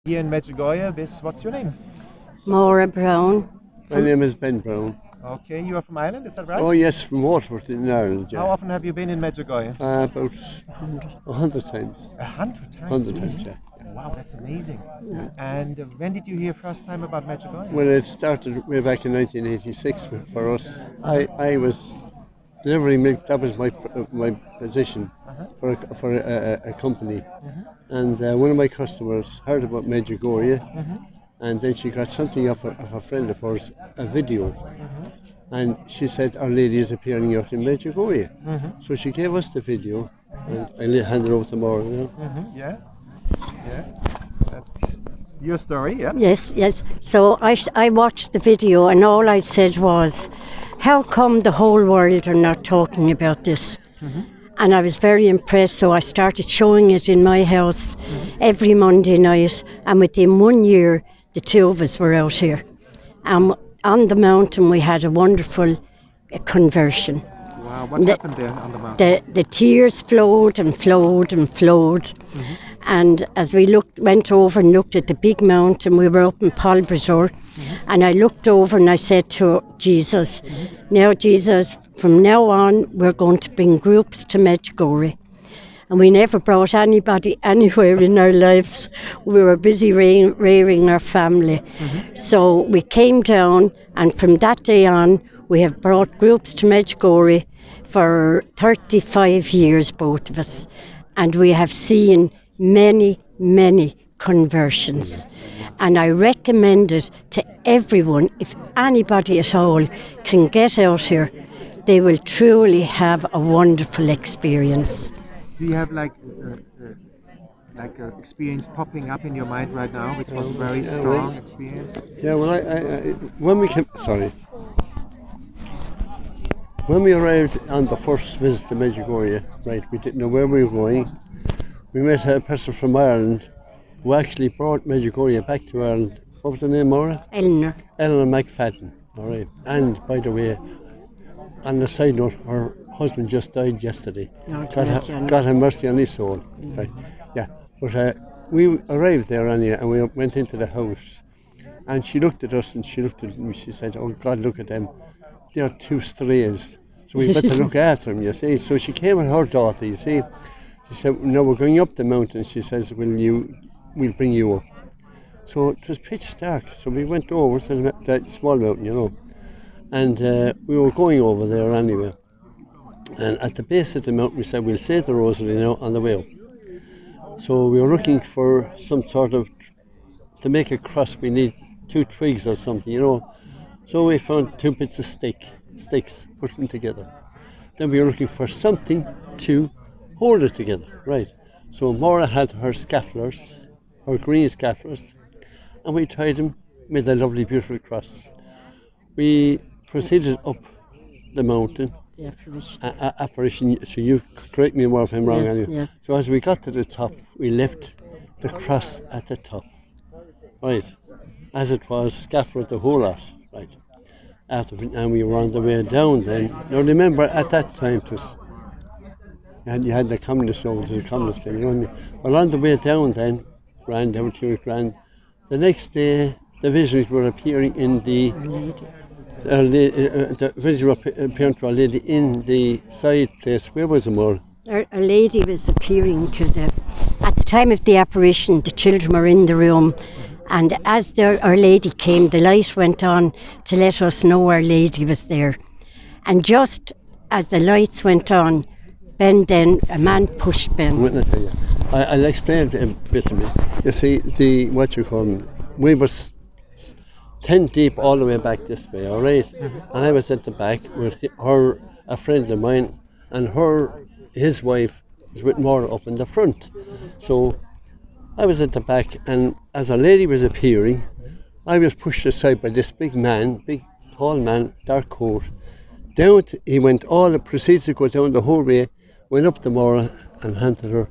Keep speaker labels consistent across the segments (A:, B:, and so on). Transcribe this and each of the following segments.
A: Here in Medjugorje, what's your name?
B: Maura Brown.
C: My name is Ben Brown.
A: Okay, you are from Ireland, is that right?
C: Oh yes, from Waterford in Ireland. Yeah.
A: How often have you been in Medjugorje?
C: About 100 times.
A: 100 times?
C: 100 times, yeah.
A: Wow, that's amazing. And when did you hear first time about Medjugorje?
C: Well, it started way back in 1986 for us. I was delivering milk. That was my position for a company. And one of my customers heard about Medjugorje, and then she got something of a friend of hers, a video. And she said, Our Lady is appearing out in Medjugorje. So she gave us the video, and I handed it over to Maura.
A: Yeah. That's your story, yeah?
B: Yes. So I watched the video and all I said was, how come the whole world are not talking about this? And I was very impressed, so I started showing it in my house every Monday night, and within 1 year, the two of us were out here. On the mountain, we had a wonderful conversion.
A: Wow, what happened there on the mountain?
B: The tears flowed and flowed and flowed. And as we went over and looked at the big mountain, we were up in Palbrazor, and I looked over and I said to Jesus, now Jesus, from now on, we're going to bring groups to Medjugorje. And we never brought anybody anywhere in our lives. We were busy rearing our family. So we came down, and from that day on, we have brought groups to Medjugorje for 35 years, both of us. And we have seen many, many conversions. And I recommend it to everyone. If anybody at all can get out here, they will truly have a wonderful experience.
A: Do you have like an experience popping up in your mind right now, which was a very strong experience?
C: Yeah, well, when we arrived on the first visit to Medjugorje, right, we didn't know where we were going. We met a person from Ireland who actually brought Medjugorje back to Ireland. What was the name, Maura?
B: Eleanor
C: McFadden, all right. And by the way, on the side note, her husband just died yesterday. God have mercy on his soul. Right. Yeah, but we arrived there and we went into the house, and she looked at us and she looked at me. She said, "Oh God, look at them! They are two strays. So we better look after them." You see. So she came with her daughter. You see. She said, "No, we're going up the mountain." She says, "We'll bring you up." So it was pitch dark. So we went over to that small mountain, you know, and we were going over there anyway. And at the base of the mountain, we said, we'll say the rosary now on the way up. So we were looking for some sort of, to make a cross, we need 2 twigs or something, you know. So we found 2 bits of sticks, put them together. Then we were looking for something to hold it together, right? So Maura had her scaffolders, her green scaffolders, and we tied them, made a lovely, beautiful cross. We proceeded up the mountain.
B: The Apparition.
C: Apparition, so you correct me more if I'm wrong anyway.
B: Yeah.
C: So as we got to the top, we left the cross at the top, right? As it was, scaffolded the whole lot, right? And we were on the way down then. Now remember, at that time, you had the communists over to the communist thing, you know what I mean? Well, on the way down then, ran down to it, the next day, the visions were appearing in the vision were appearing to Our Lady in the side place. Where was the more?
B: Our Lady was appearing at the time of the apparition, the children were in the room, and as Our Lady came, the light went on to let us know Our Lady was there. And just as the lights went on, Ben, a man pushed Ben.
C: I'll explain it a bit to me. You see, we was 10 deep all the way back this way, all right? And I was at the back with a friend of mine, and his wife was with Maura up in the front. So I was at the back, and as Our Lady was appearing, I was pushed aside by this big tall man, dark coat. He proceeded to go down the whole way, went up to Maura and handed her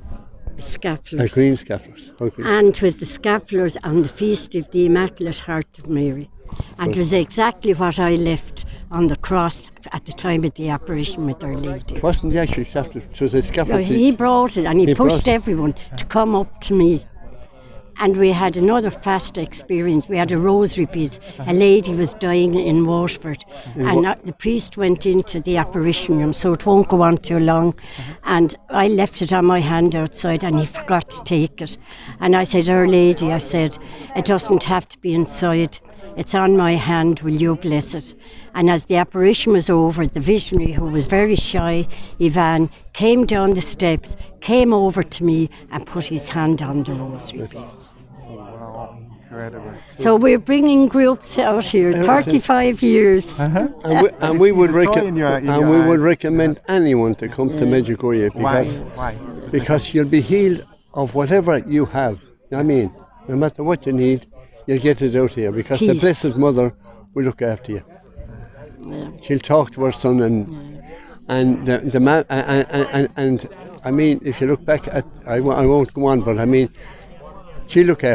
B: scapulars.
C: Green scapulars.
B: And it was the scapulars on the feast of the Immaculate Heart of Mary. And it was exactly what I left on the cross at the time of the apparition with Our Lady.
C: It wasn't the actual scapula, it was a scapula.
B: No, he brought it, and he pushed everyone to come up to me. And we had another fast experience. We had a rosary piece. A lady was dying in Waterford, and the priest went into the apparition room, so it won't go on too long. And I left it on my hand outside, and he forgot to take it. And I said, Our Lady, I said, it doesn't have to be inside. It's on my hand, will you bless it? And as the apparition was over, the visionary, who was very shy, IBAN, came down the steps, came over to me and put his hand on the rosary piece.
A: Wow, incredible.
B: So we're bringing groups out here, 35 years.
C: And we would
A: eyes.
C: recommend anyone to come to Medjugorje
A: Why?
C: because you'll be healed of whatever you have. I mean, no matter what you need, you'll get it out here because the
B: Peace.
C: Blessed Mother will look after you.
B: Yeah.
C: She'll talk to her son and the man and I mean, if you look back at I won't go on, but I mean, she'll look after